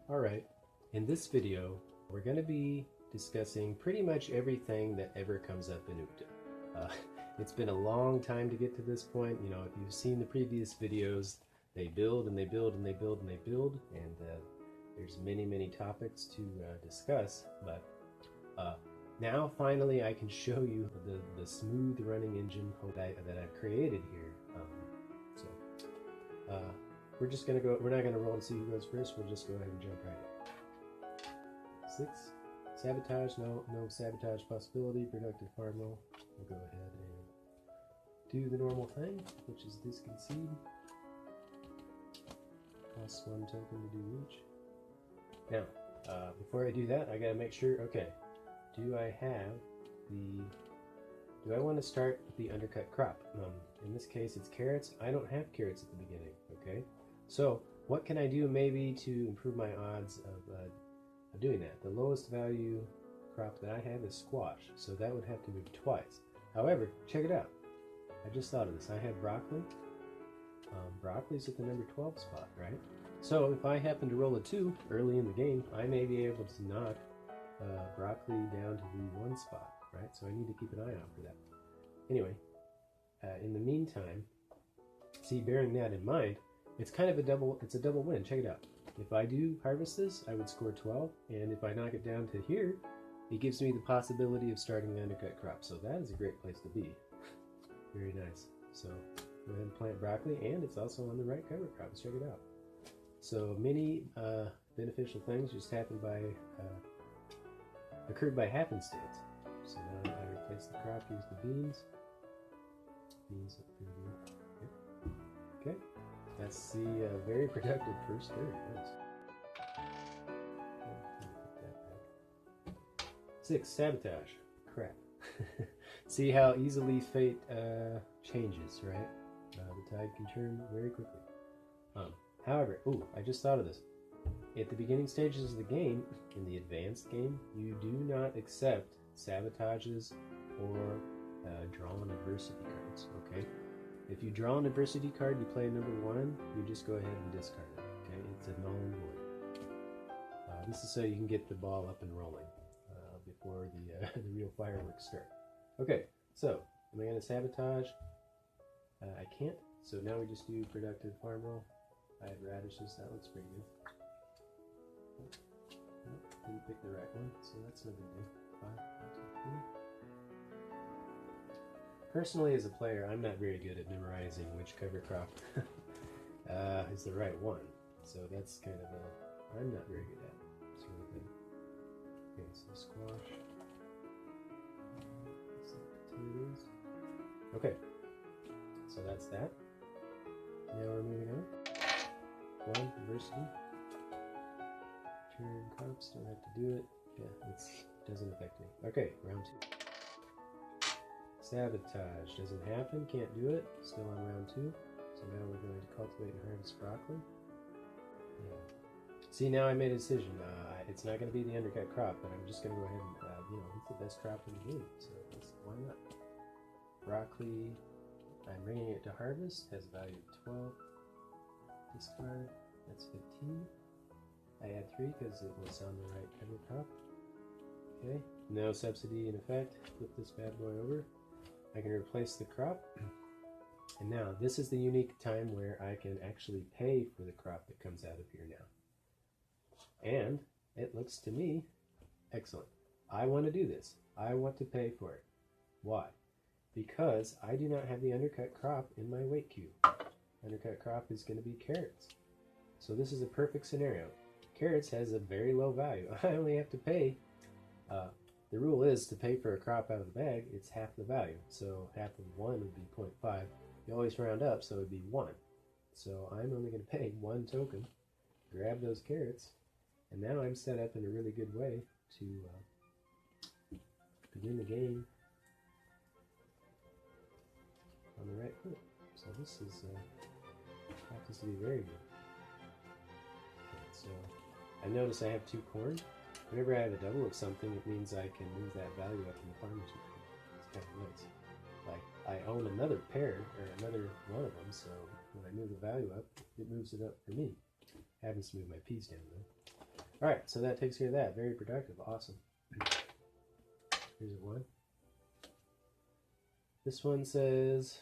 Alright, in this video we're going to be discussing pretty much everything that ever comes up in UCTA. It's been a long time to get to this point. You know, if you've seen the previous videos, they build and they build and they build and they build, and there's many topics to discuss, but now finally I can show you the smooth running engine that I've created here. We're just gonna go, we're not gonna roll and see who goes first, we'll just go ahead and jump right in. 6, sabotage, no sabotage possibility, productive farm roll. We'll go ahead and do the normal thing, which is disconcede. Costs 1 token to do each. Now, before I do that, I gotta make sure, okay, do I want to start with the undercut crop? In this case, it's carrots. I don't have carrots at the beginning, okay? So, what can I do maybe to improve my odds of doing that? The lowest value crop that I have is squash, so that would have to move twice. However, check it out. I just thought of this. I have broccoli. Broccoli's at the number 12 spot, right? So, if I happen to roll a 2 early in the game, I may be able to knock broccoli down to the 1 spot, right? So I need to keep an eye out for that. Anyway, in the meantime, see, bearing that in mind, it's kind of a double win. Check it out. If I do harvest this, I would score 12, and if I knock it down to here, it gives me the possibility of starting the undercut crop. So that is a great place to be. Very nice. So go ahead and plant broccoli, and it's also on the right cover crop. Let's check it out. So many beneficial things just happened by occurred by happenstance. So now I replace the crop, use the beans. Beans look pretty good. Okay, that's the very productive first third. Nice. Okay, 6, sabotage. Crap. See how easily fate changes, right? The tide can turn very quickly. However, I just thought of this. At the beginning stages of the game, in the advanced game, you do not accept sabotages or drawn adversity cards, okay? If you draw an adversity card, you play number 1, you just go ahead and discard it, okay? It's a null and void. This is so you can get the ball up and rolling before the real fireworks start. Okay, so am I going to sabotage? I can't, so now we just do productive farm roll. I have radishes, that looks pretty good. Didn't pick the right one, so that's no big deal. 5, 1, 2, 3. Personally, as a player, I'm not very good at memorizing which cover crop is the right one. So that's kind of I'm not very good at sort of thing. Okay, so squash. Potatoes. Okay, so that's that. Now we're moving on. 1, diversity. Turn crops, don't have to do it. Yeah, it doesn't affect me. Okay, round 2. Sabotage doesn't happen, can't do it. Still on round 2. So now we're going to cultivate and harvest broccoli. Yeah. See, now I made a decision. It's not going to be the undercut crop, but I'm just going to go ahead and, it's the best crop in the game. So why not? Broccoli, I'm bringing it to harvest, has a value of 12. Discard, that's 15. I add 3 because it was on the right cover crop. Okay, no subsidy in effect. Flip this bad boy over. I can replace the crop. And now, this is the unique time where I can actually pay for the crop that comes out of here now. And it looks to me excellent. I want to do this. I want to pay for it. Why? Because I do not have the undercut crop in my weight cube. Undercut crop is going to be carrots. So this is a perfect scenario. Carrots has a very low value. I only have to pay, the rule is to pay for a crop out of the bag, it's half the value. So half of 1 would be 0.5. You always round up, so it would be 1. So I'm only going to pay 1 token, grab those carrots, and now I'm set up in a really good way to begin the game on the right foot. So this is practice to be very good. Okay, so I notice I have 2 corn. Whenever I have a double of something, it means I can move that value up in the farmer's market. It's kind of nice. Like, I own another pair, or another one of them, so when I move the value up, it moves it up for me. Happens to move my peas down though. Alright, so that takes care of that. Very productive. Awesome. Here's a 1. This one says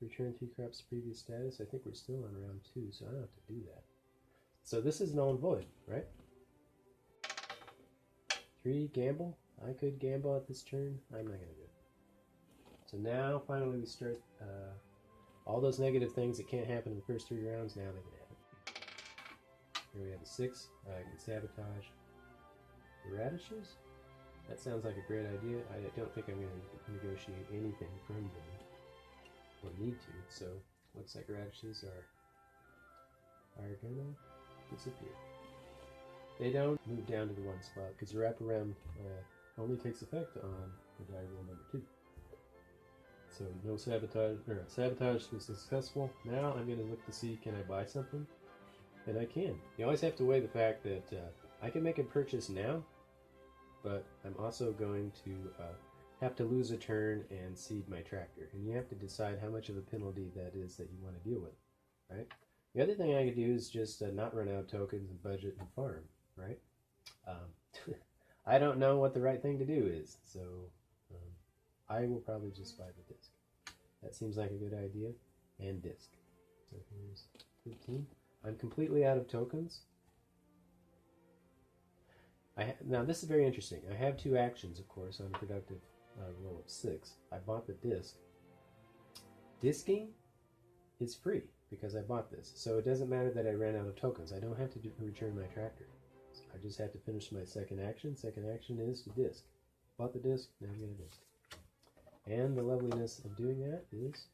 return 3 crops to previous status. I think we're still on round 2, so I don't have to do that. So this is null and void, right? 3, gamble. I could gamble at this turn. I'm not going to do it. So now, finally, we start all those negative things that can't happen in the first 3 rounds, now they can happen. Here we have a 6. I can sabotage the radishes. That sounds like a great idea. I don't think I'm going to negotiate anything from them, or need to, so looks like radishes are gonna disappear. They don't move down to the 1 spot, because the wraparound only takes effect on the die roll number 2. So no sabotage, or sabotage was successful. Now I'm going to look to see, can I buy something? And I can. You always have to weigh the fact that I can make a purchase now, but I'm also going to have to lose a turn and cede my tractor. And you have to decide how much of a penalty that is that you want to deal with, right? The other thing I could do is just not run out of tokens and budget and farm, right? I don't know what the right thing to do is, so I will probably just buy the disc. That seems like a good idea. And disc. So here's 15. I'm completely out of tokens. Now this is very interesting. I have 2 actions, of course, on a productive roll of 6. I bought the disc. Disking is free because I bought this. So it doesn't matter that I ran out of tokens. I don't have to return my tractor. So I just have to finish my second action. Second action is to disc. Bought the disc, now I'm going to disc. And the loveliness of doing that is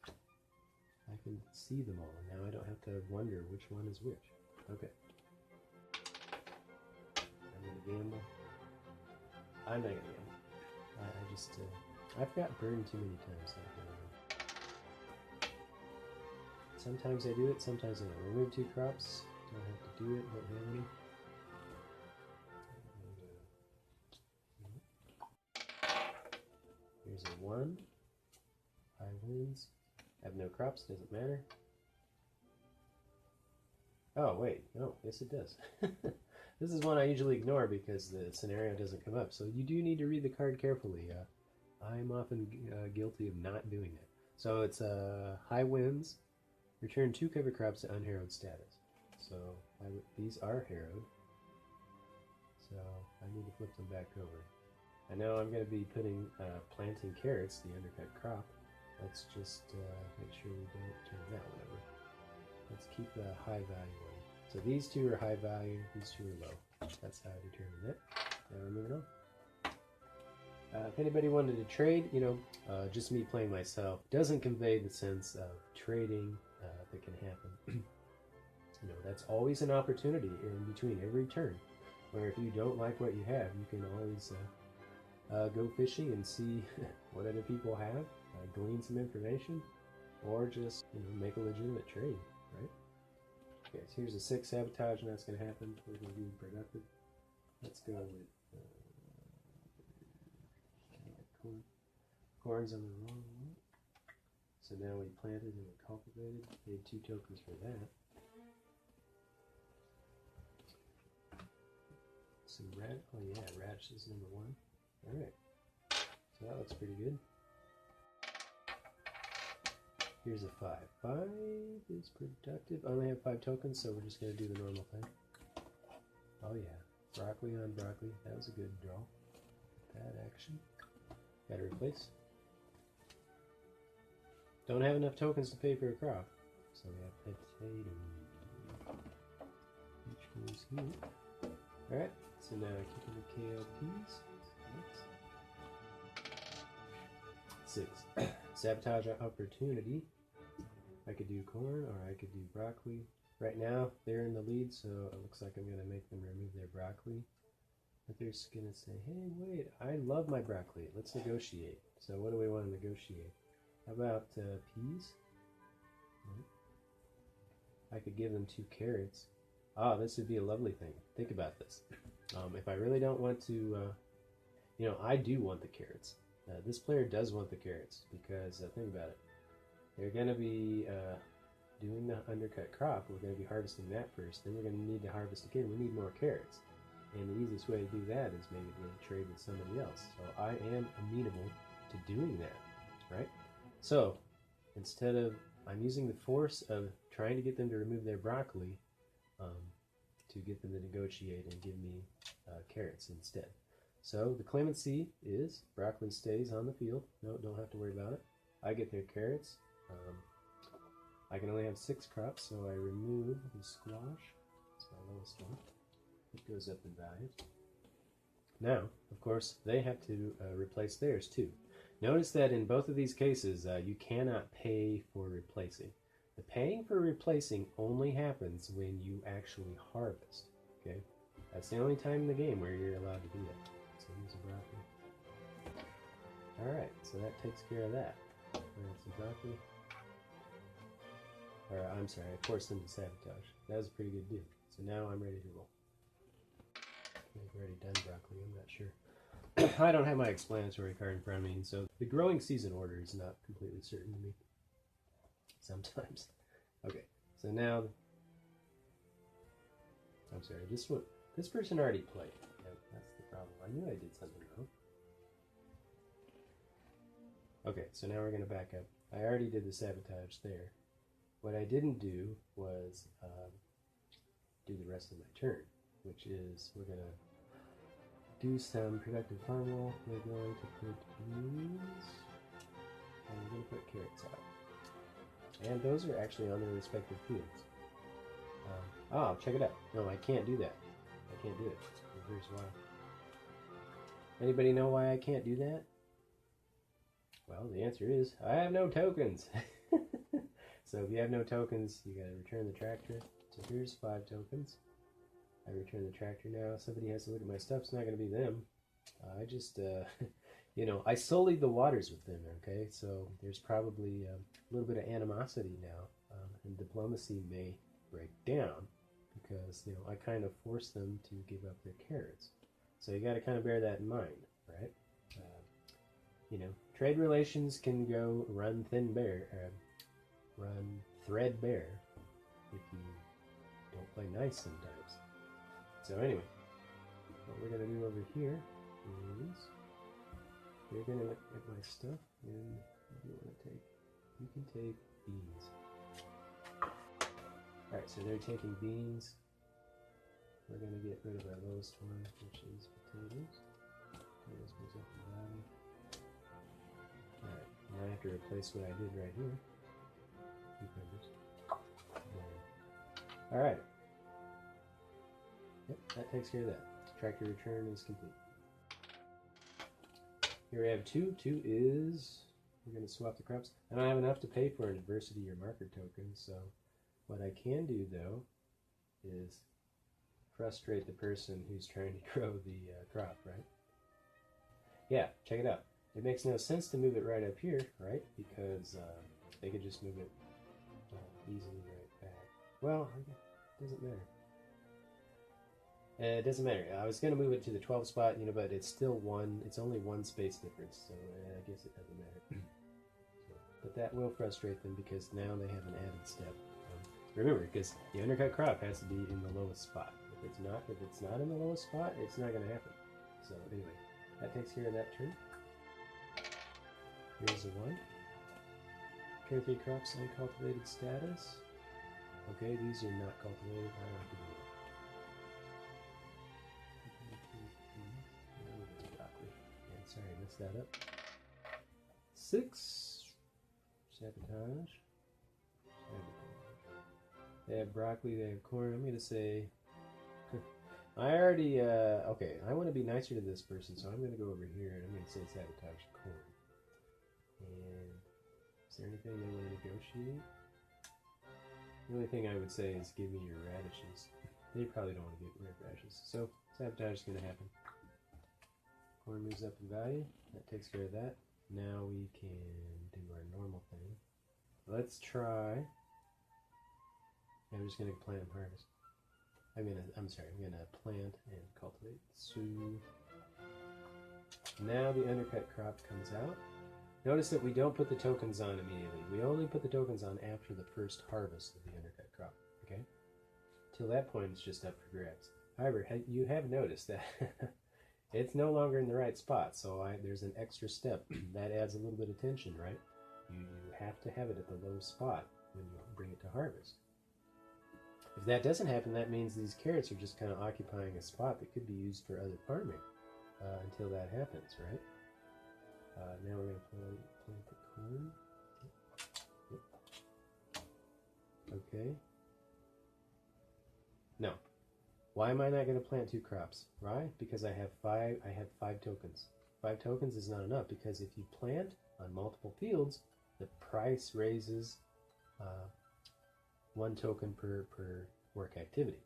I can see them all. Now I don't have to wonder which one is which. Okay. I'm going to gamble. I'm not going to gamble. I just, I've got burned too many times. Sometimes I do it, sometimes I don't. Remove 2 crops. Don't have to do it, don't have any. Here's a 1. 5 wins. I have no crops, doesn't matter. Oh, wait. No, yes it does. This is one I usually ignore because the scenario doesn't come up. So you do need to read the card carefully. I'm often guilty of not doing that. So it's high wins. Return 2 cover crops to unharrowed status. So these are harrowed. So I need to flip them back over. I know I'm going to be putting planting carrots, the undercut crop. Let's just make sure we don't turn that one over. Let's keep the high value one. So these 2 are high value, these 2 are low. That's how I determine that. Now we're moving on. If anybody wanted to trade, just me playing myself doesn't convey the sense of trading that can happen. That's always an opportunity in between every turn, where if you don't like what you have, you can always go fishing and see what other people have, glean some information, or just make a legitimate trade, right? Okay, so here's a 6 sabotage, and that's going to happen. We're going to be productive. Let's go with corn's on the wrong one. So now we planted and we cultivated. Paid 2 tokens for that. Some oh yeah, radish is number 1. All right, so that looks pretty good. Here's a 5. 5 is productive. I only have 5 tokens, so we're just going to do the normal thing. Oh yeah, broccoli on broccoli. That was a good draw. Bad action. Got to replace. Don't have enough tokens to pay for a crop, so we have potato. Which goes here. All right. So now kicking the kale peas. 6. Sabotage opportunity. I could do corn or I could do broccoli. Right now they're in the lead, so it looks like I'm going to make them remove their broccoli. But they're just going to say, hey, wait, I love my broccoli. Let's negotiate. So what do we want to negotiate? How about peas? I could give them 2 carrots. Ah, this would be a lovely thing. Think about this. If I really don't want to, I do want the carrots. This player does want the carrots because, think about it. They're going to be doing the undercut crop. We're going to be harvesting that first. Then we're going to need to harvest again. We need more carrots. And the easiest way to do that is maybe to trade with somebody else. So I am amenable to doing that, right? So instead of, I'm using the force of trying to get them to remove their broccoli to get them to negotiate and give me carrots instead. So the clemency is broccoli stays on the field. No, don't have to worry about it. I get their carrots. I can only have 6 crops, so I remove the squash. It's my lowest one. It goes up in value. Now, of course, they have to replace theirs too. Notice that in both of these cases, you cannot pay for replacing. The paying for replacing only happens when you actually harvest. Okay, that's the only time in the game where you're allowed to do that. So here's a broccoli. All right, so that takes care of that. Some broccoli. Or I'm sorry, I forced them to sabotage. That was a pretty good deal. So now I'm ready to roll. I've already done broccoli, I'm not sure. I don't have my explanatory card in front of me, so the growing season order is not completely certain to me. Sometimes. Okay, so now, I'm sorry, this person already played. Yep, that's the problem. I knew I did something wrong. Okay, so now we're going to back up. I already did the sabotage there. What I didn't do was do the rest of my turn, which is we're going to do some productive farm roll. We're going to put beans, and we're going to put carrots out. And those are actually on their respective fields. Oh, check it out. No, I can't do that. I can't do it. Here's why. Anybody know why I can't do that? Well, the answer is I have no tokens. So if you have no tokens, you gotta return the tractor. So here's 5 tokens. I return the tractor now. Somebody has to look at my stuff. It's not gonna be them. I just, you know, I sullied the waters with them, okay? So there's probably a little bit of animosity now, and diplomacy may break down because, you know, I kind of forced them to give up their carrots. So you got to kind of bear that in mind, right? You know, trade relations can go run threadbare if you don't play nice sometimes. So anyway, what we're going to do over here is you're going to look at my stuff, and what do you want to take? You can take beans. Alright, so they're taking beans. We're going to get rid of our lowest one, which is potatoes. Potatoes goes up in value. Alright, now I have to replace what I did right here. Cucumbers. Alright. Yep, that takes care of that. Tractor return is complete. Here we have 2. 2 is, we're going to swap the crops. I don't have enough to pay for an adversity or marker token, so what I can do though is frustrate the person who's trying to grow the crop, right? Yeah, check it out. It makes no sense to move it right up here, right? Because they could just move it easily right back. Well, it doesn't matter. It doesn't matter. I was going to move it to the 12 spot, you know, but it's still it's only 1 space difference, so I guess it doesn't matter. But that will frustrate them because now they have an added step. Remember, because the undercut crop has to be in the lowest spot. If it's not in the lowest spot, it's not going to happen. So anyway, that takes care of that turn. Here's the 1. Turn 3 crops uncultivated status. Okay, these are not cultivated. I don't have to do that. Sorry, I messed that up. 6. Sabotage. They have broccoli, they have corn. I'm going to say, I already, okay, I want to be nicer to this person, so I'm going to go over here and I'm going to say sabotage corn. And is there anything they want to negotiate? The only thing I would say is give me your radishes. They probably don't want to get rid of radishes. So sabotage is going to happen. Corn moves up in value. That takes care of that. Now we can do our normal thing. Let's try. I'm just going to plant and harvest. I'm going to plant and cultivate. So now the undercut crop comes out. Notice that we don't put the tokens on immediately. We only put the tokens on after the first harvest of the undercut crop. Okay? Till that point, it's just up for grabs. However, you have noticed that it's no longer in the right spot, so there's an extra step. That adds a little bit of tension, right? You have to have it at the low spot when you bring it to harvest. If that doesn't happen, that means these carrots are just kind of occupying a spot that could be used for other farming until that happens, right? Now we're going to plant the corn. Yep. Okay. No. Why am I not going to plant 2 crops? Right? Because I have 5 tokens. 5 tokens is not enough, because if you plant on multiple fields, the price raises 1 token per work activity.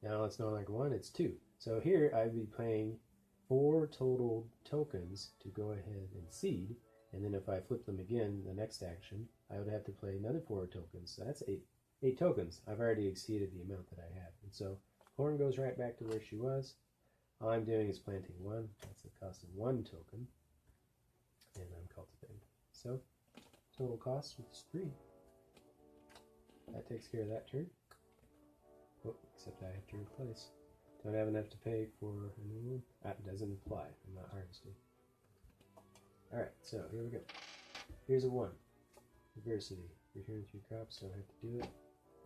Now it's no longer 1, it's 2. So here I'd be paying 4 total tokens to go ahead and seed, and then if I flip them again the next action, I would have to play another 4 tokens. So that's 8 tokens. I've already exceeded the amount that I have. And so corn goes right back to where she was. All I'm doing is planting 1. That's the cost of 1 token. And I'm cultivating. So total cost is 3. That takes care of that turn. Oh, except I have to replace. Don't have enough to pay for a new one. That doesn't apply. I'm not harvesting. Alright, so here we go. Here's a 1. Diversity. Return 3 crops, don't have to do it.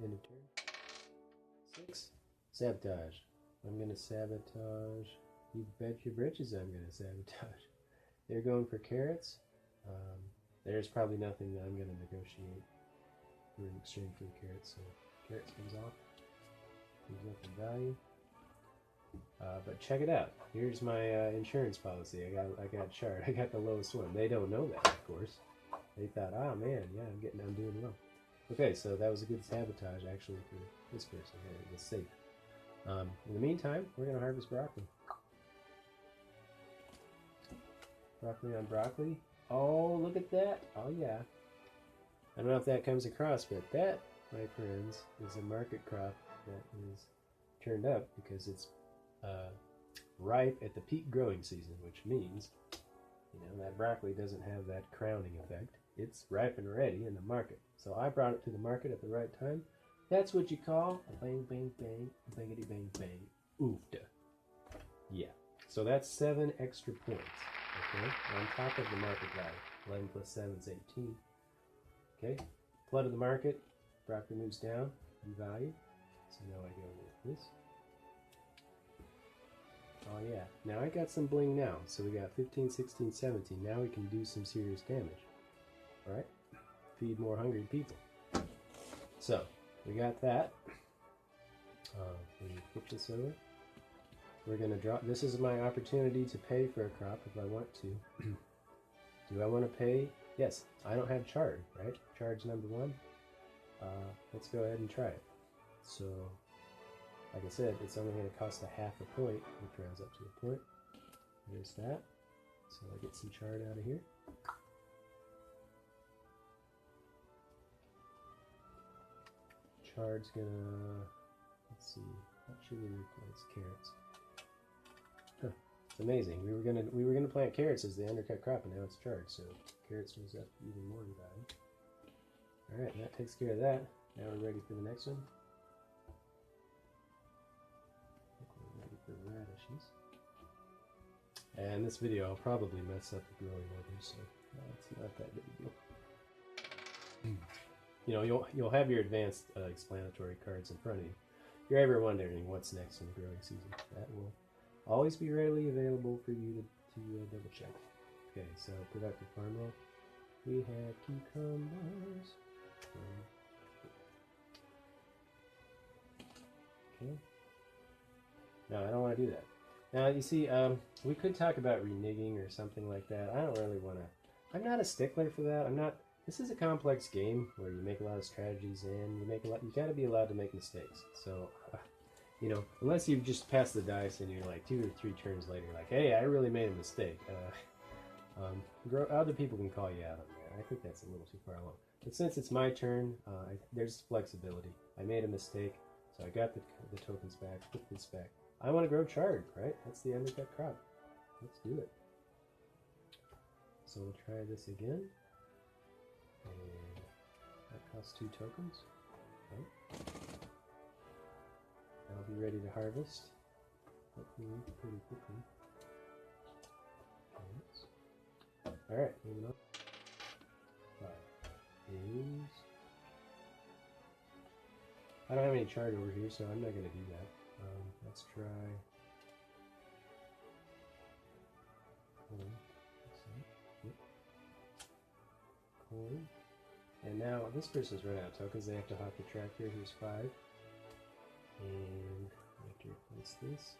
End of turn. 6. Sabotage. I'm going to sabotage. You bet your britches I'm going to sabotage. They're going for carrots. There's probably nothing that I'm going to negotiate in exchange for the carrots. So carrots comes off. There's nothing value. But check it out. Here's my insurance policy. I got chart. I got the lowest one. They don't know that, of course. They thought, oh man, yeah, I'm doing well. Okay, so that was a good sabotage actually for this person here. It was safe. In the meantime, we're gonna harvest broccoli. Broccoli on broccoli. Oh, look at that. Oh yeah. I don't know if that comes across, but that, my friends, is a market crop that is turned up because it's ripe at the peak growing season, which means, you know, that broccoli doesn't have that crowning effect. It's ripe and ready in the market. So I brought it to the market at the right time. That's what you call a bang, bang, bang, bangity, bang, bang, oofda. Yeah. So that's 7 extra points, okay, on top of the market value. 11 plus 7 is 18. Okay, flood of the market, broccoli moves down in value. So now I go with this. Oh yeah, now I got some bling now. So we got 15, 16, 17. Now we can do some serious damage. Alright, feed more hungry people. So, we got that. Let me flip this over. We're going to drop, this is my opportunity to pay for a crop if I want to. Do I want to pay? Yes, I don't have chard, right? Chard's number 1. Let's go ahead and try it. So, like I said, it's only going to cost a half a point, which rounds up to a point. There's that. So I get some chard out of here. Chard's gonna, let's see, what should we replace? Carrots. Huh, it's amazing. We were gonna plant carrots as the undercut crop, and now it's chard, so carrots goes up even more in value. All right, that takes care of that. Now we're ready for the next one. We're ready for radishes. And this video, I'll probably mess up the growing order, so it's not that big a deal. You know, you'll have your advanced explanatory cards in front of you. If you're ever wondering what's next in the growing season, that will always be readily available for you to double check. Okay, so productive farm roll. We have cucumbers. Okay. No, I don't want to do that. Now, you see, we could talk about reneging or something like that. I don't really want to. I'm not a stickler for that. I'm not. This is a complex game where you make a lot of strategies and you got to be allowed to make mistakes. So, you know, unless you've just passed the dice and you're like 2 or 3 turns later, like, hey, I really made a mistake. Other people can call you out on that. I think that's a little too far along. But since it's my turn, there's flexibility. I made a mistake, so I got the tokens back, put this back. I want to grow chard, right? That's the undercut crop. Let's do it. So we'll try this again. And that costs 2 tokens. Okay. I'll be ready to harvest. hopefully pretty quickly. Alright, moving on. 5 is... I don't have any chart over here, so I'm not going to do that. Let's try... Coin. Yep. Coin. And now this person's run out of tokens. They have to hop the track here. Here's 5. And I have to replace this.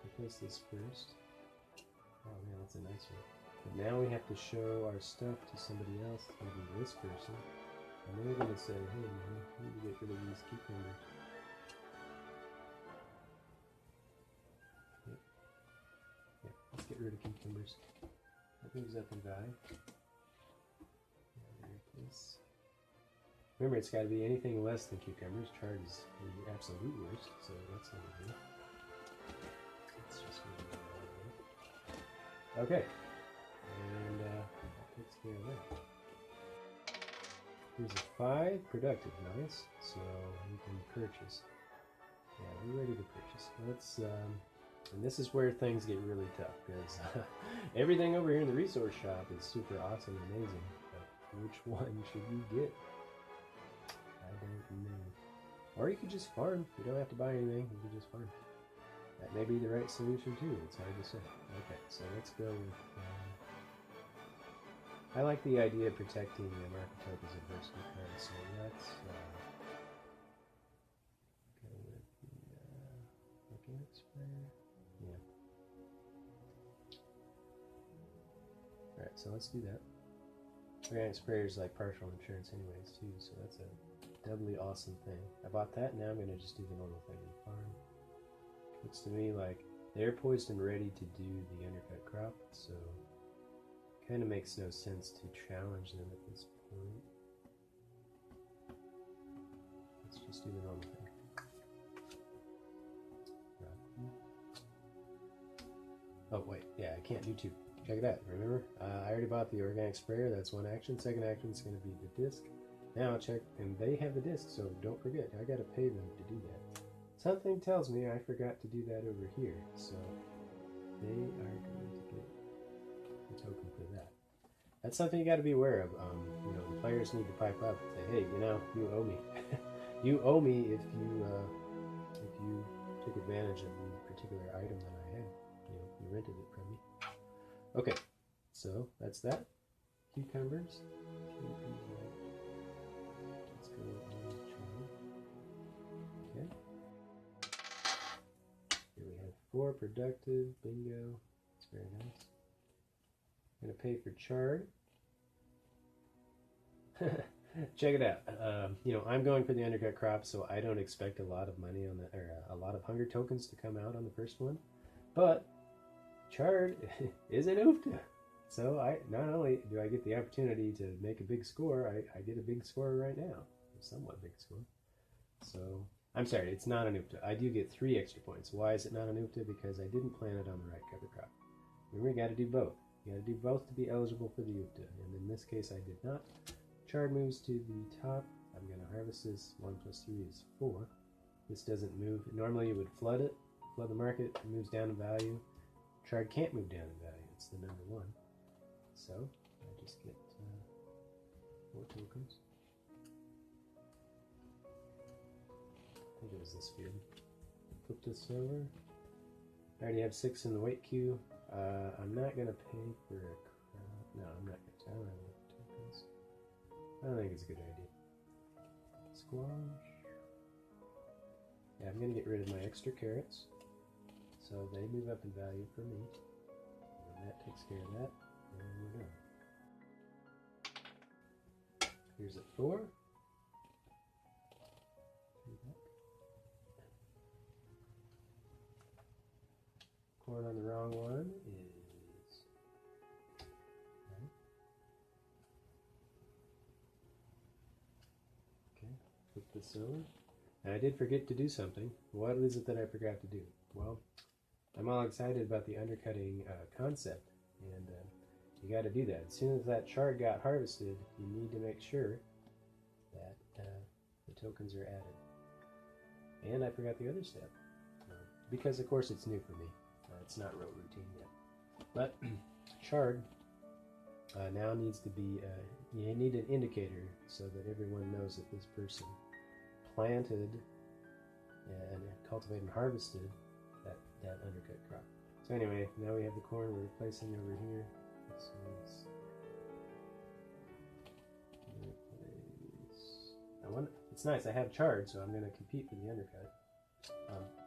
Replace this first. Oh man, that's a nice one. But now we have to show our stuff to somebody else. It's going to be this person. And they're going to say, hey man, we need to get rid of these cucumbers. Yep. Yeah, let's get rid of cucumbers. That moves up in value. Replace. Remember, it's got to be anything less than cucumbers. Chard is the absolute worst, so that's not good. Let's just move it out of there. Okay. And that takes care of that. Here's a 5, productive, nice. So we can purchase. Yeah, we're ready to purchase. Let's, and this is where things get really tough, because everything over here in the resource shop is super awesome and amazing. But which one should you get? I don't know. Or you could just farm. You don't have to buy anything. You can just farm. That may be the right solution too. It's hard to say. Okay, so let's go with... I like the idea of protecting the market tokens and adversity cards, so let's go with the organic sprayer. Yeah. Alright, so let's do that. Organic sprayer is like partial insurance anyways too, so that's a doubly awesome thing. I bought that, now I'm going to just do the normal thing and farm. Looks to me like they're poised and ready to do the undercut crop, so kind of makes no sense to challenge them at this point. Let's just do the normal thing. Oh wait, yeah, I can't do 2. Check it out, remember? I already bought the organic sprayer, that's one action. Second action is going to be the disc. Now check, and they have the disc, so don't forget, I got to pay them to do that. Something tells me I forgot to do that over here, so they are going to get the token for that. That's something you got to be aware of. You know, the players need to pipe up and say, "Hey, you know, you owe me. You owe me if you took advantage of the particular item that I had. You know, you rented it from me." Okay, so that's that. Cucumbers. Let's go on. Okay. Here we have 4 productive. Bingo. It's very nice. I'm going to pay for chard. Check it out. You know, I'm going for the undercut crop, so I don't expect a lot of money on the, or a lot of hunger tokens to come out on the first one. But chard is an oofta. So I not only do I get the opportunity to make a big score, I get a big score right now. A somewhat big score. So I'm sorry, it's not an oofta. I do get 3 extra points. Why is it not an oofta? Because I didn't plant it on the right cover crop. Remember, you got to do both. You got to do both to be eligible for the oofta. And in this case, I did not. Chard moves to the top. I'm going to harvest this. 1 plus 3 is 4. This doesn't move. Normally you would flood it, flood the market. It moves down in value. Chard can't move down in value. It's the number 1. So I just get 4 tokens. I think it was this field. Flip this over. I already have 6 in the wait queue. I'm not going to pay for a crowd. No, I'm not going to. I don't have enough tokens. I don't think it's a good idea. Squash. Yeah, I'm going to get rid of my extra carrots. So they move up in value for me. And that takes care of that. And we're done. Here's at 4. Corn on the wrong one is... Okay, flip this over. And I did forget to do something. What is it that I forgot to do? Well, I'm all excited about the undercutting concept, and you got to do that. As soon as that chard got harvested, you need to make sure that the tokens are added. And I forgot the other step. Because, of course, it's new for me. It's not real routine yet. But Shard now needs to be, you need an indicator so that everyone knows that this person planted and cultivated and harvested that undercut crop. So anyway, now we have the corn we're replacing over here. So it's nice, I have Chard, so I'm going to compete for the undercut.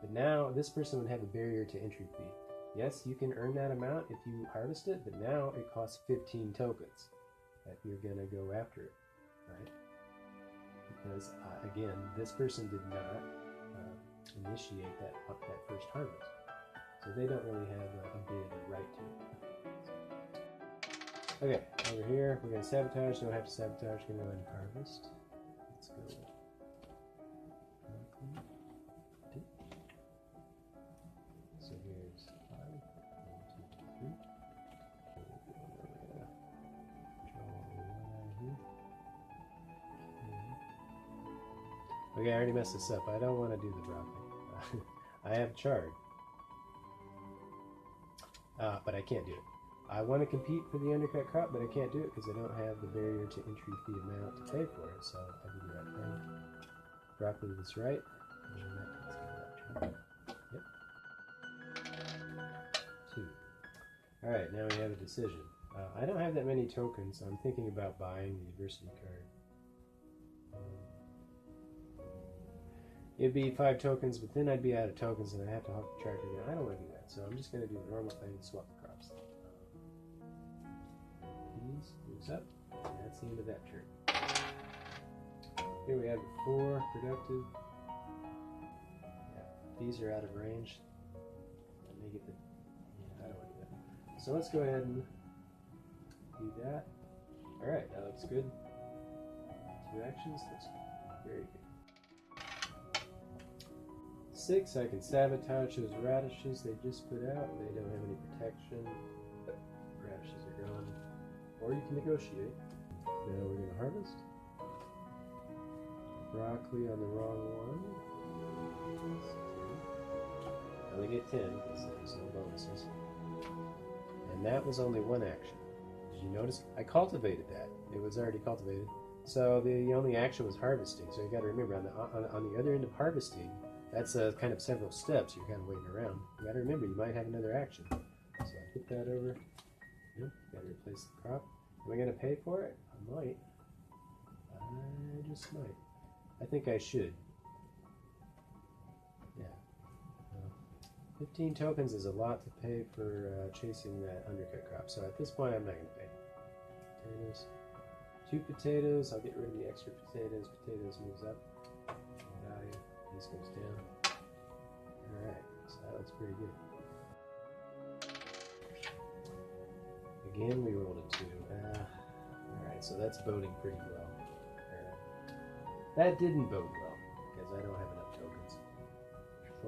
But now this person would have a barrier to entry fee. Yes, you can earn that amount if you harvest it, but now it costs 15 tokens that you're going to go after it, right? Because again, this person did not initiate that first harvest, so they don't really have a bid or right to it. Okay, over here we're going to sabotage. Don't have to sabotage. Going to go ahead and harvest. Let's go. So here's 5. 1, 2, 3. Okay, I already messed this up. I don't want to do the broccoli. I have Chard. But I can't do it. I want to compete for the undercut crop, but I can't do it because I don't have the barrier to entry fee amount to pay for it. So I did the right thing. Broccoli was right. And that Yep. 2. Alright, now we have a decision. I don't have that many tokens, so I'm thinking about buying the adversity card. It'd be 5 tokens, but then I'd be out of tokens and I'd have to hop the tractor again. I don't want to do that, so I'm just going to do the normal thing and swap the crops. Peas moves up, and that's the end of that turn. Here we have the 4 productive. Yeah, these are out of range. Let me get the. Yeah, I don't want to do that. So let's go ahead and do that. Alright, that looks good. 2 actions, looks very good. 6, I can sabotage those radishes they just put out. They don't have any protection. Radishes are gone. Or you can negotiate. Now we're going to harvest. Broccoli on the wrong one. I only get 10 because there's no bonuses. And that was only 1 action. Did you notice? I cultivated that. It was already cultivated. So the only action was harvesting. So you got to remember, on the other end of harvesting, that's kind of several steps. You're kind of waiting around. You got to remember, you might have another action. So I put that over. Yep, got to replace the crop. Am I going to pay for it? I might. I just might. I think I should. Yeah. 15 tokens is a lot to pay for chasing that undercut crop. So at this point, I'm not going to pay. Potatoes. 2 potatoes. I'll get rid of the extra potatoes. Potatoes moves up. Value. This goes down. Alright, so that looks pretty good. Again, we rolled a 2. Alright, so that's boding pretty well. That didn't bode well, because I don't have enough tokens. So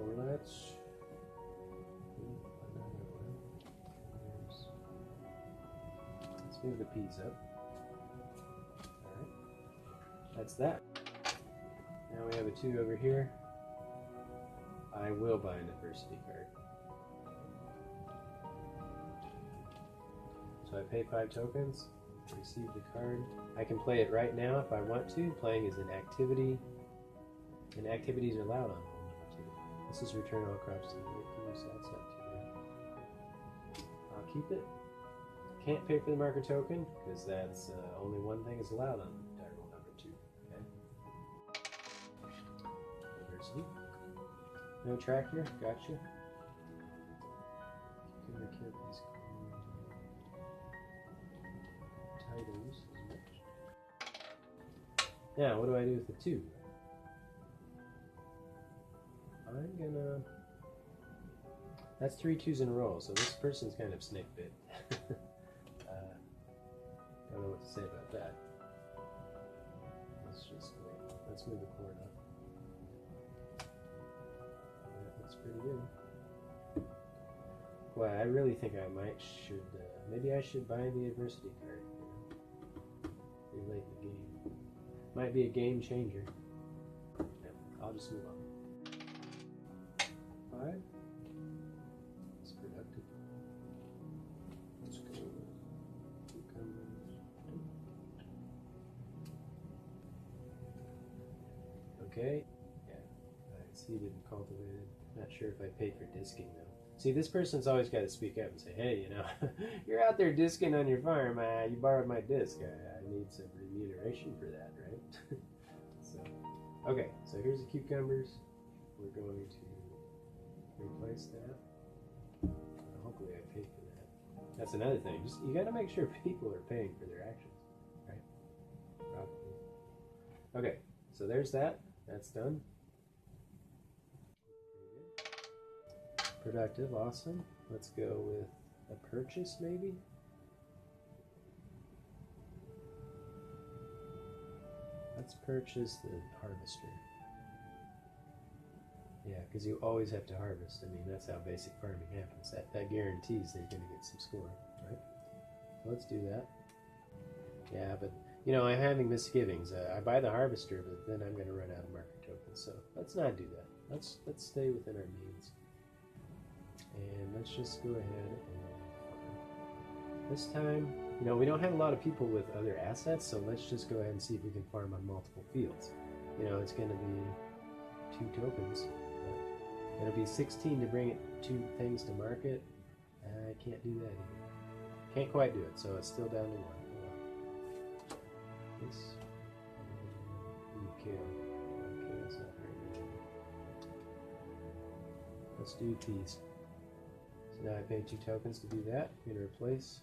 let's move the peas up. Alright, that's that. Now we have a 2 over here. I will buy an adversity card. So I pay 5 tokens, receive the card. I can play it right now if I want to. Playing is an activity, and activities are allowed on number 2. This is return all crops to the victim, so that's not too bad. I'll keep it. Can't pay for the marker token, because that's only one thing is allowed on die roll number 2. Okay. No tractor, gotcha. Titles. Now, what do I do with the 2? I'm gonna. That's 3 2s in a row, so this person's kind of snake bit. Don't know what to say about that. Let's just wait. Let's move the corn up. Pretty good. Well, I really think I should, maybe I should buy the adversity card. Pretty late in the game. Might be a game changer. Yeah, I'll just move on. 5. It's productive. Let's go with cucumbers. Okay. Yeah. See, didn't cultivate it. Not sure if I paid for disking though. See, this person's always got to speak up and say, hey, you know, you're out there disking on your farm. You borrowed my disc. I need some remuneration for that, right? So, okay, so here's the cucumbers. We're going to replace that. Hopefully I paid for that. That's another thing. Just you got to make sure people are paying for their actions, right? Probably. Okay, so there's that. That's done. Productive, awesome. Let's go with a purchase, maybe. Let's purchase the harvester. Yeah, because you always have to harvest. I mean, that's how basic farming happens. That guarantees that you're going to get some score, right? So let's do that. Yeah, but, you know, I'm having misgivings. I buy the harvester, but then I'm going to run out of market tokens. So let's not do that. Let's stay within our means. And let's just go ahead and farm. This time, you know, we don't have a lot of people with other assets, so let's just go ahead and see if we can farm on multiple fields. You know, it's going to be 2 tokens. It'll be 16 to bring it 2 things to market. I can't do that either. Can't quite do it, so it's still down to 1. This. Okay, that's not very good. Let's do peas. So now I paid 2 tokens to do that. I'm going to replace.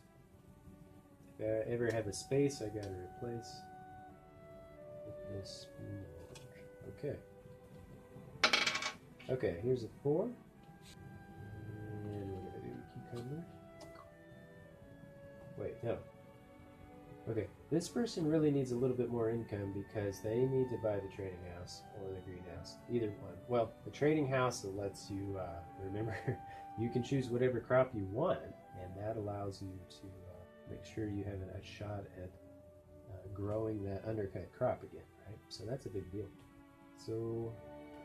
If I ever have a space, I got to replace with this. Okay. Okay, here's a 4. And we're going to do cucumbers. Wait, no. Okay, this person really needs a little bit more income because they need to buy the trading house or the greenhouse. Either one. Well, the trading house lets you, remember, you can choose whatever crop you want, and that allows you to make sure you have a shot at growing that undercut crop again, right? So that's a big deal. So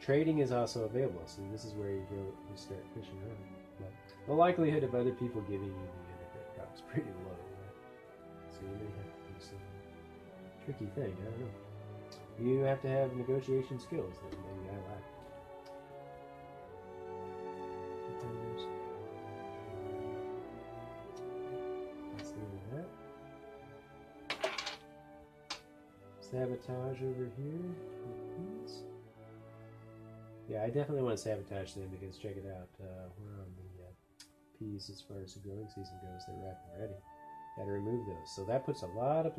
trading is also available, so this is where you start fishing around. But the likelihood of other people giving you the undercut crop is pretty low, right? So you may have to do some tricky thing, I don't know. You have to have negotiation skills that maybe I lack. Let's do that. Sabotage over here. Yeah, I definitely want to sabotage them because check it out. We're on the peas as far as the growing season goes. They're ripe already. Got to remove those. So that puts a lot of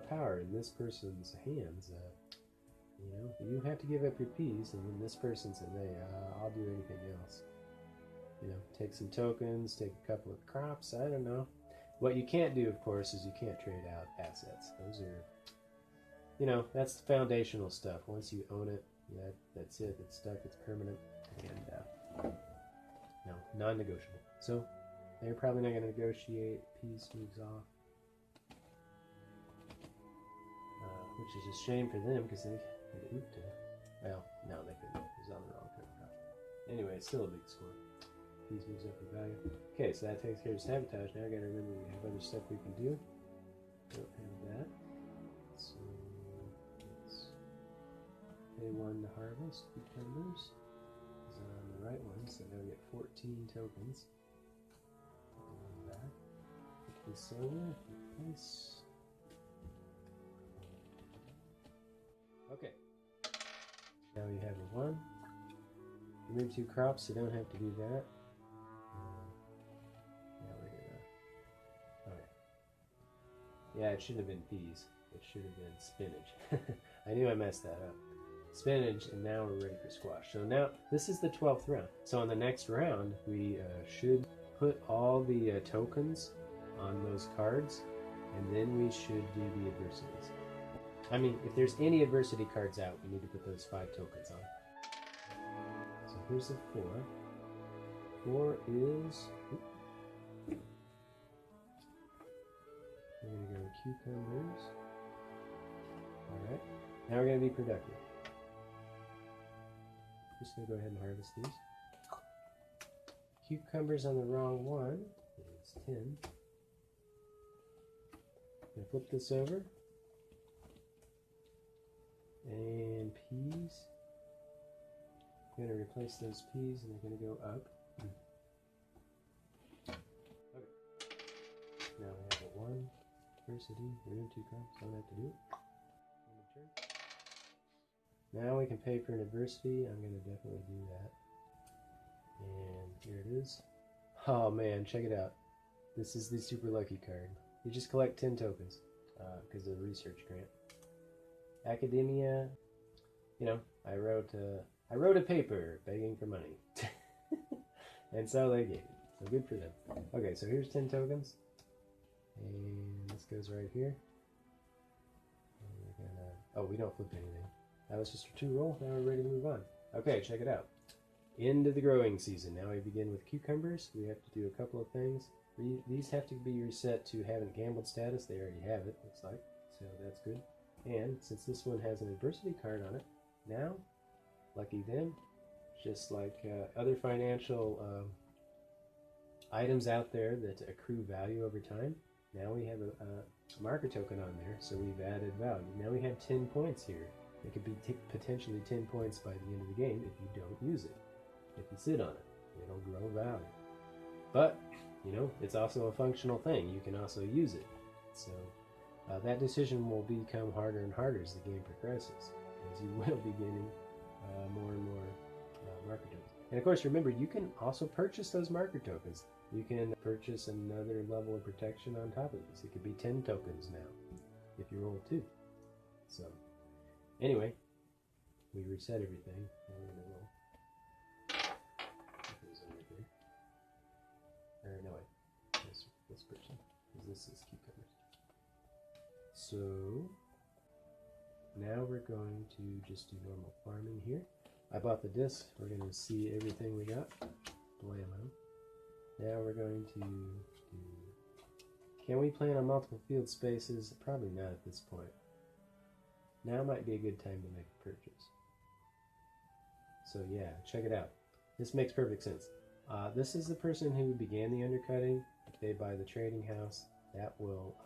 power in this person's hands. You know, you have to give up your peas, and then this person says, "Hey, I'll do anything else." You know, take some tokens, take a couple of crops. I don't know. What you can't do, of course, is you can't trade out assets. Those are, you know, that's the foundational stuff. Once you own it, yeah, that's it. It's stuck. It's permanent, and no, non-negotiable. So they're probably not going to negotiate. Peace moves off, which is a shame for them because they ooped it. Well, no, they couldn't. It was on the wrong kind of crop. Anyway, it's still a big score. Peace moves up in value. Okay, so that takes care of sabotage. Now I got to remember we have other stuff we can do. Don't have that. So let's pay 1 to harvest cucumbers. Is on the right one, so now we get 14 tokens. Back. Pick this over. Replace. Okay. Now we have a 1. Remove 2 crops, so don't have to do that. Now we're gonna. Okay. Yeah, it shouldn't have been peas. It should have been spinach. I knew I messed that up. Spinach, and now we're ready for squash. So now this is the 12th round. So on the next round, we should put all the tokens on those cards, and then we should do the adversities. I mean, if there's any adversity cards out, we need to put those 5 tokens on. So here's a 4. 4 is... We're going to go cucumbers. Alright, now we're going to be productive. Just going to go ahead and harvest these. cucumbers on the wrong one. It's 10. I'm going to flip this over. And peas. I'm going to replace those peas and they're going to go up. Okay. Now we have a 1 diversity, remove 2 cards, don't have to do it. Now we can pay for an adversity. I'm going to definitely do that. And here it is. Oh man, check it out. This is the super lucky card. You just collect 10 tokens because of the research grant. Academia, you know, I wrote a paper begging for money. And so they gave it. So good for them. Okay, so here's 10 tokens. And this goes right here. And we're gonna, oh, we don't flip anything. That was just a 2 roll. Now we're ready to move on. Okay, check it out. End of the growing season. Now we begin with cucumbers. We have to do a couple of things. These have to be reset to haven't gambled status. They already have it, looks like. So that's good. And since this one has an adversity card on it, now, lucky them, just like other financial items out there that accrue value over time, now we have a marker token on there, so we've added value. Now we have 10 points here. It could be potentially 10 points by the end of the game if you don't use it. If you sit on it, it'll grow value. But, you know, it's also a functional thing. You can also use it. So that decision will become harder and harder as the game progresses, as you will be getting more and more marker tokens. And of course, remember, you can also purchase those marker tokens. You can purchase another level of protection on top of this. It could be 10 tokens now, if you roll 2. So, anyway, we reset everything. Now we're going to roll. Or no, wait. This person. Because this is cucumbers. So, now we're going to just do normal farming here. I bought the disc. We're going to see everything we got. Blammo. Now we're going to do... Can we plan on multiple field spaces? Probably not at this point. Now might be a good time to make a purchase. So yeah, check it out. This makes perfect sense. This is the person who began the undercutting. If they buy the trading house, that will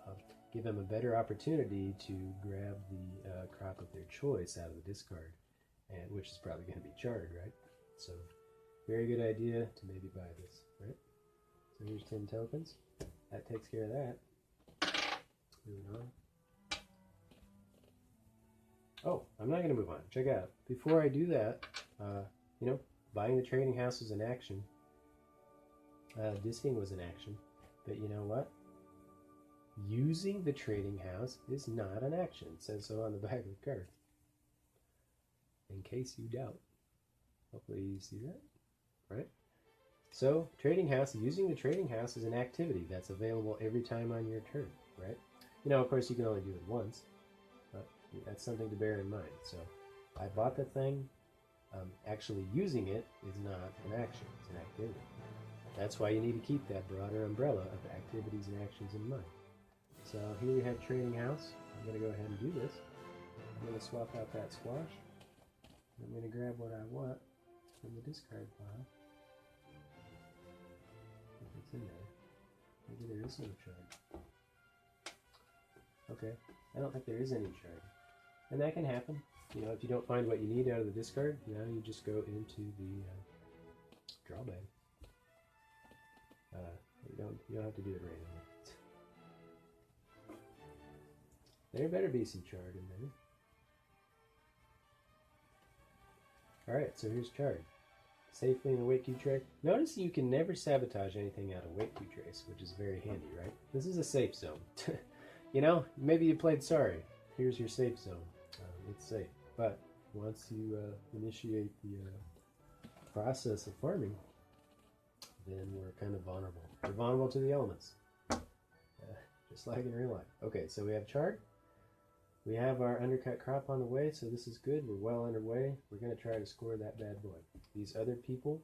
give them a better opportunity to grab the crop of their choice out of the discard, and which is probably going to be charred, right? So, very good idea to maybe buy this, right? So here's 10 tokens. That takes care of that. Moving on. Oh, I'm not going to move on. Check out. Before I do that, you know, buying the trading house is an action. Disking was an action. But you know what? Using the trading house is not an action. It says so on the back of the card. In case you doubt. Hopefully you see that, right? So, trading house, using the trading house is an activity that's available every time on your turn, right? You know, of course, you can only do it once, but that's something to bear in mind. So, I bought the thing. Actually using it is not an action, it's an activity. That's why you need to keep that broader umbrella of activities and actions in mind. So here we have trading house. I'm going to go ahead and do this. I'm going to swap out that squash. I'm going to grab what I want from the discard pile. If it's in there. Maybe there is no charge. Okay, I don't think there is any charge. And that can happen. You know, if you don't find what you need out of the discard, now you just go into the draw bag. You don't have to do it randomly. There better be some chard in there. Alright, so here's chard. Safely in a wait queue tray. Notice you can never sabotage anything out of wait queue trace, which is very handy, right? This is a safe zone. You know, maybe you played sorry. Here's your safe zone. It's safe. But once you initiate the process of farming, then we're kind of vulnerable. We're vulnerable to the elements. Just like in real life. Okay, so we have chard. We have our undercut crop on the way, so this is good. We're well underway. We're going to try to score that bad boy. These other people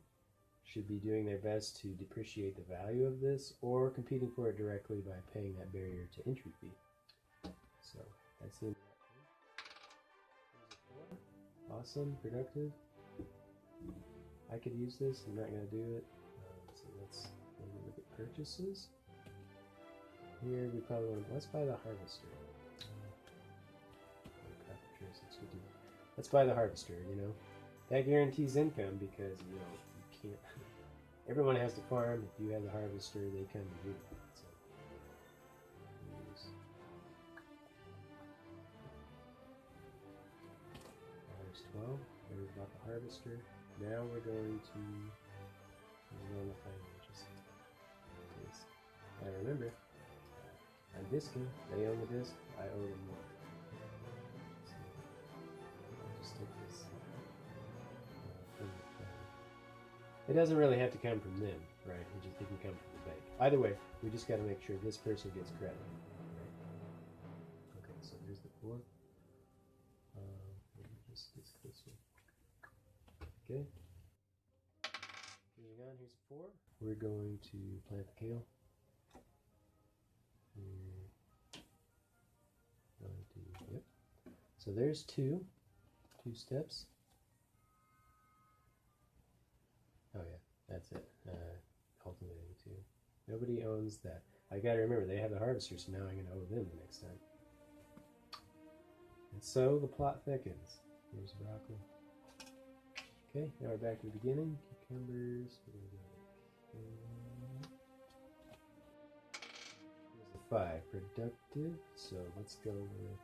should be doing their best to depreciate the value of this or competing for it directly by paying that barrier to entry fee. So that's the awesome, productive. I could use this. I'm not going to do it. So purchases. Here we probably want to, let's buy the harvester. Let's buy the harvester, you know. That guarantees income because, you know, you can't, everyone has to farm. If you have the harvester, they come to you. So, there's 12. There's about the harvester. Now we're going to normal finances. I remember, I'm disking. They own the disc. I owe them more. So, I'll just take this. It doesn't really have to come from them, right? It can come from the bank. Either way, we just got to make sure this person gets credit. Right? Okay, so here's the 4. Just this one. Okay. Moving on, here's 4. We're going to plant the kale. Yep. So there's 2 steps. Oh yeah, that's it. Cultivating 2. Nobody owns that. I gotta remember, they have the harvester, so now I'm gonna owe them the next time. And so the plot thickens. Here's broccoli. Okay, now we're back to the beginning. Cucumbers. Here's the 5. Productive. So let's go with.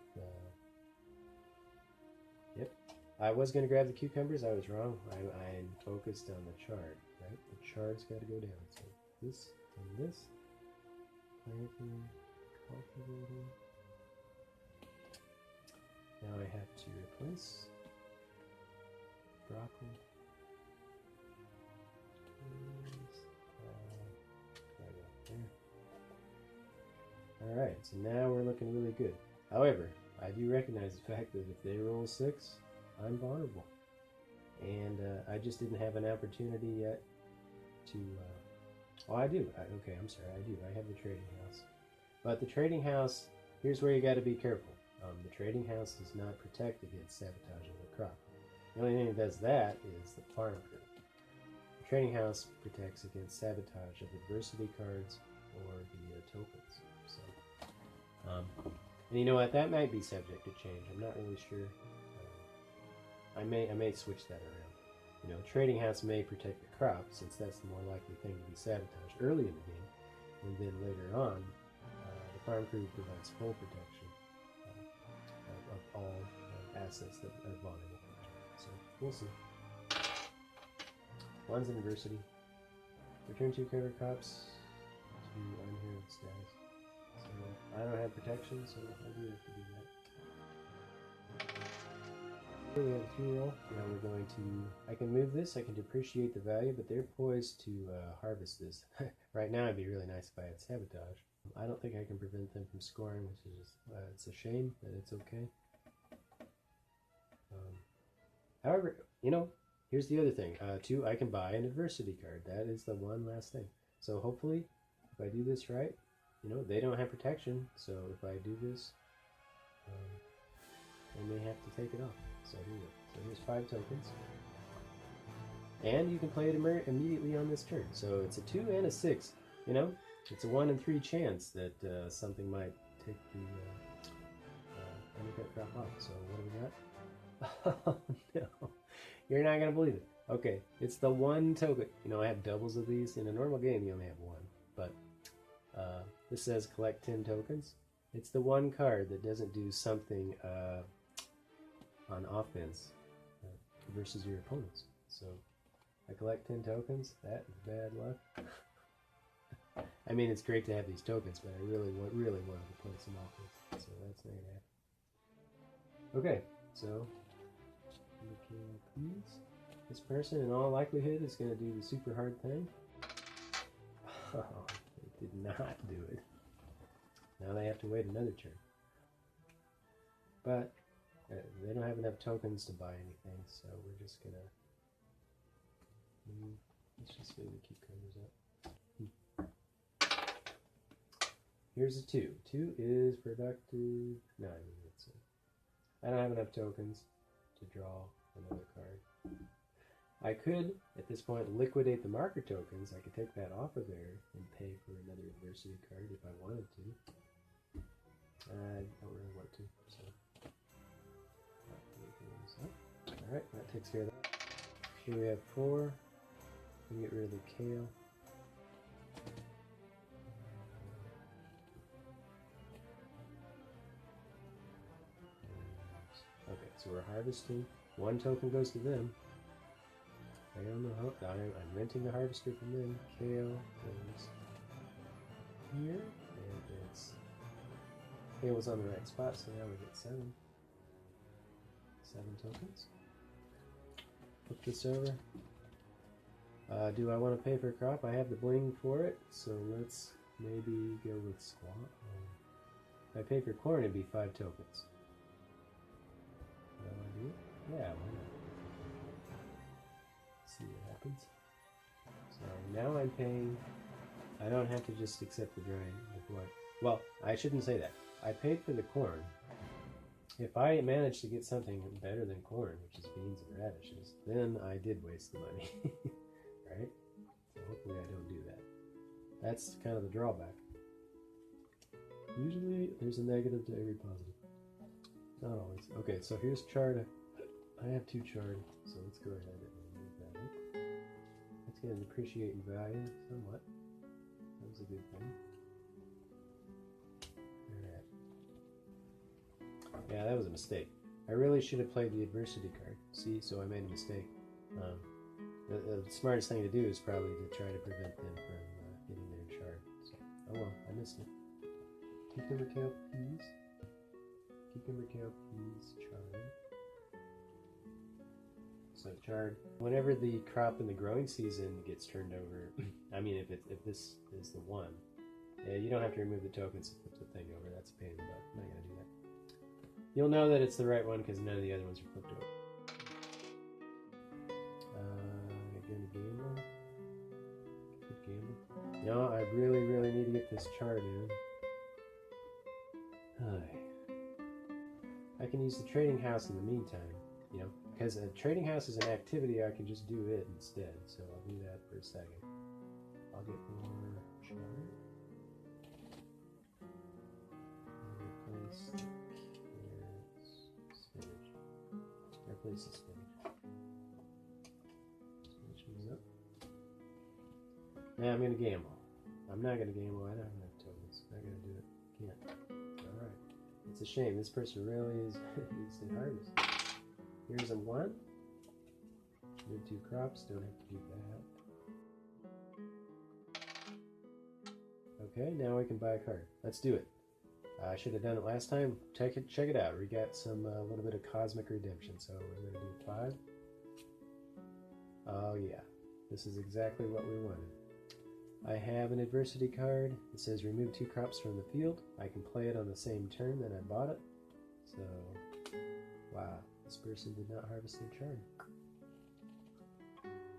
Yep. I was going to grab the cucumbers. I was wrong. I'm focused on the chart, right? The chart's got to go down. So this and this. Planting, cultivating. Now I have to replace broccoli. There. Alright, so now we're looking really good. However, I do recognize the fact that if they roll 6, I'm vulnerable. And I just didn't have an opportunity yet to... oh, I do. Okay, I'm sorry, I do. I have the trading house. But the trading house, here's where you got to be careful. The trading house does not protect against sabotage of the crop. The only thing that does that is the farm crew. The trading house protects against sabotage of adversity cards or the tokens. So, and you know what? That might be subject to change. I'm not really sure. I may switch that around. You know, trading house may protect the crop since that's the more likely thing to be sabotaged early in the game, and then later on, the farm crew provides full protection of all assets that are vulnerable. So we'll see. One's in adversity. Return 2 cover crops to unheard status. So I don't have protection, so I do have to do that. Here we have a 3-roll. Now we're going to, I can move this, I can depreciate the value, but they're poised to harvest this. Right now it'd be really nice if I had sabotage. I don't think I can prevent them from scoring, which is, it's a shame, but it's okay. However, you know, here's the other thing. 2, I can buy an adversity card. That is the one last thing. So hopefully, if I do this right, you know, they don't have protection. So if I do this, I may have to take it off. So here we go. So here's 5 tokens. And you can play it immediately on this turn. So it's a 2 and a 6. You know, it's a 1 in 3 chance that something might take the undercut crop off. So what do we got? Oh no, you're not gonna believe it. Okay, it's the 1 token. You know, I have doubles of these. In a normal game, you only have 1. But this says collect 10 tokens. It's the 1 card that doesn't do something on offense versus your opponents. So I collect 10 tokens. That is bad luck. I mean, it's great to have these tokens, but I really wanted to play some offense. So that's not gonna happen. Okay, so looking at these. This person, in all likelihood, is going to do the super hard thing. Oh, it did not do it. Now they have to wait another turn. But they don't have enough tokens to buy anything, so we're just going to move. Let's just move the cucumbers up. Here's a 2. 2 is productive. No, I mean, I don't have enough tokens to draw another card. I could, at this point, liquidate the marker tokens. I could take that off of there and pay for another adversity card if I wanted to. I don't really want to, so. Alright, that takes care of that. Here we have 4. We get rid of the kale. Okay, so we're harvesting. 1 token goes to them. I don't know how. I'm renting the harvester from them. Kale goes here, and it's kale's on the right spot, so now we get 7. 7 tokens. Flip this over. Do I want to pay for a crop? I have the bling for it, so let's maybe go with squat. If I pay for corn, it'd be 5 tokens. No idea? Yeah, why not? See what happens. So now I'm paying. I don't have to just accept the drying with what. Well, I shouldn't say that. I paid for the corn. If I manage to get something better than corn, which is beans and radishes, then I did waste the money. Right? So hopefully I don't do that. That's kind of the drawback. Usually there's a negative to every positive. Not always. Okay, so here's chard. I have 2 chard, so let's go ahead and move that up. That's going to depreciate in value somewhat. That was a good thing. Alright. Yeah, that was a mistake. I really should have played the adversity card. See, so I made a mistake. The smartest thing to do is probably to try to prevent them from getting their chard. So, oh well, I missed it. Cucumber kale peas. Cucumber kale peas, chard. So chard. Whenever the crop in the growing season gets turned over, I mean, if this is the one, you don't have to remove the tokens to flip the thing over. That's a pain in the butt. I'm not gonna do that. You'll know that it's the right one because none of the other ones are flipped over. Gonna gamble. Good gamble. No, I really need to get this chart in. I can use the trading house in the meantime, you know, because a trading house is an activity. I can just do it instead. So I'll do that for a second. I'll get more chart. Replace the carrots, spinach. Replace the spinach. Now I'm going to gamble. I'm not going to gamble. I don't have enough tokens. Not going to do it. Can't. Alright. It's a shame. This person really is needs to harvest. Here's a 1. Move 2 crops. Don't have to do that. Okay, now we can buy a card. Let's do it. I should have done it last time. Check it out. We got some a little bit of cosmic redemption. So we're going to do 5. Oh yeah. This is exactly what we wanted. I have an adversity card. It says remove 2 crops from the field. I can play it on the same turn that I bought it. So, wow, this person did not harvest their chard.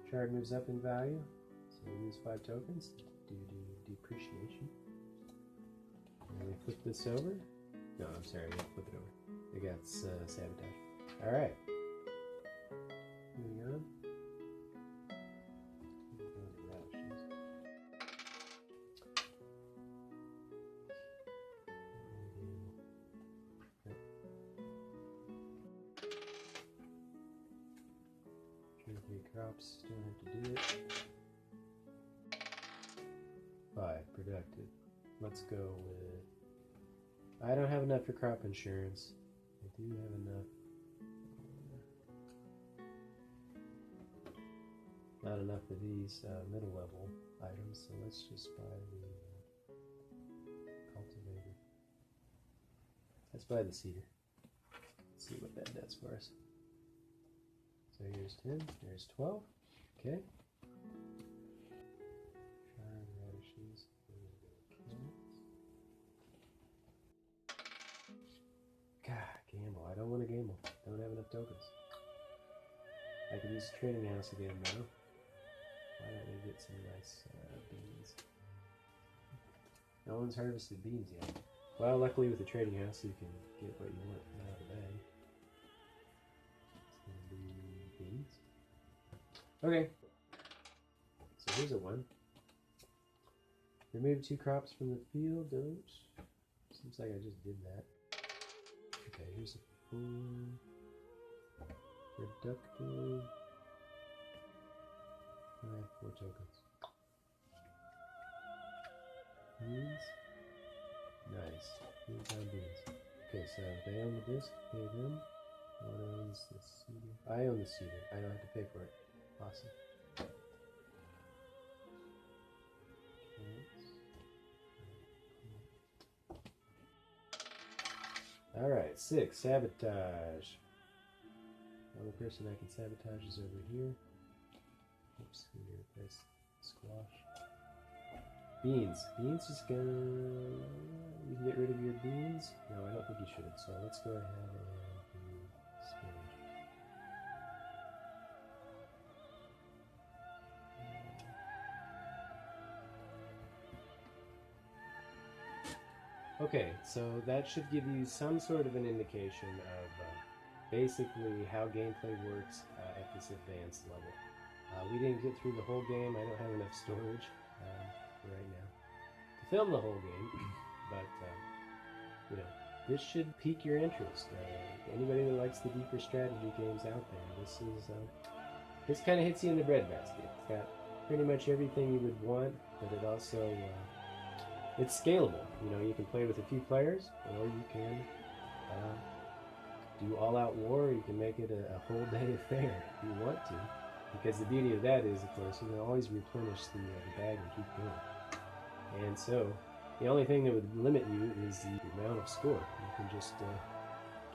Chard moves up in value, so we lose 5 tokens due to depreciation. And we flip this over. No, I'm sorry, we didn't flip it over. We got sabotage. All right. Moving on. Crops, don't have to do it. 5, productive. Let's go with... I don't have enough for crop insurance. I do have enough. Not enough for these middle level items, so let's just buy the cultivator. Let's buy the cedar. Let's see what that does for us. So here's 10, there's 12, okay. Chard, radishes, carrots. God, gamble. I don't want to gamble. Don't have enough tokens. I could use the trading house again now. Why don't we get some nice beans? No one's harvested beans yet. Well, luckily with the trading house you can get what you want out of the bag. Beans. Okay. So here's a 1. Remove 2 crops from the field. Don't. Seems like I just did that. Okay, here's a 4. Productive. I have 4 tokens. Beans. Nice. Beans on beans. Okay, so they own the disc. Pay them. One owns the cedar. I own the cedar. I don't have to pay for it. Awesome. Alright, 6. Sabotage. The only person I can sabotage is over here. Oops, we need to replace squash. Beans. Beans is gonna... You can get rid of your beans? No, I don't think you should. So let's go ahead and do spinach. Okay, so that should give you some sort of an indication of basically how gameplay works at this advanced level. We didn't get through the whole game. I don't have enough storage right now to film the whole game, but you know, this should pique your interest. Anybody that likes the deeper strategy games out there, this kind of hits you in the breadbasket. It's got pretty much everything you would want, but it also it's scalable. You know, you can play with a few players, or you can do all-out war, or you can make it a whole day affair if you want to. Because the beauty of that is, of course, you can always replenish the bag and keep going. And so, the only thing that would limit you is the amount of score. You can just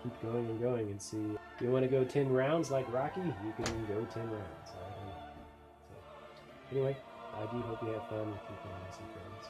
keep going and going and see. If you want to go 10 rounds like Rocky, you can go 10 rounds. I don't know. So, anyway, I do hope you have fun with your families and friends.